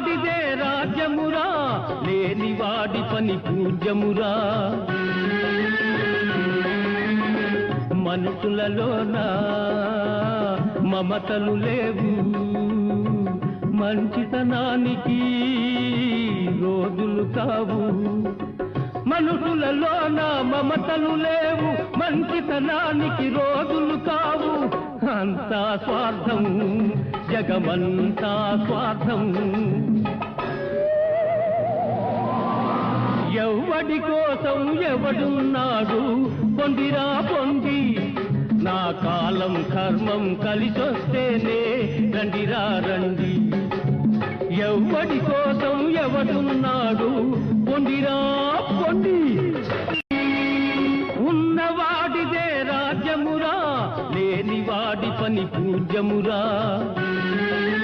ఉన్నవాడిదే రాజ్యమురా, లేనివాడి పని పూజ్యమురా. మనుషులలోన మమతలు లేవు, మంచితనానికి రోజులు కావు. మనుషులలోన మమతలు లేవు, మంచితనానికి రోజులు కావు. అంతా స్వార్థం, జగమంతా స్వార్థం. ఎవడి కోసం ఎవడున్నాడు, పొందిరా పొంది. నా కాలం కర్మం కలిసొస్తేనే రండిరా రండి. ఎవడి కోసం ఎవడున్నాడు, పొందిరా పొంది. ఉన్నవాడిదే రాజ్యమురా, లేనివాడి పని పూజ్యమురా.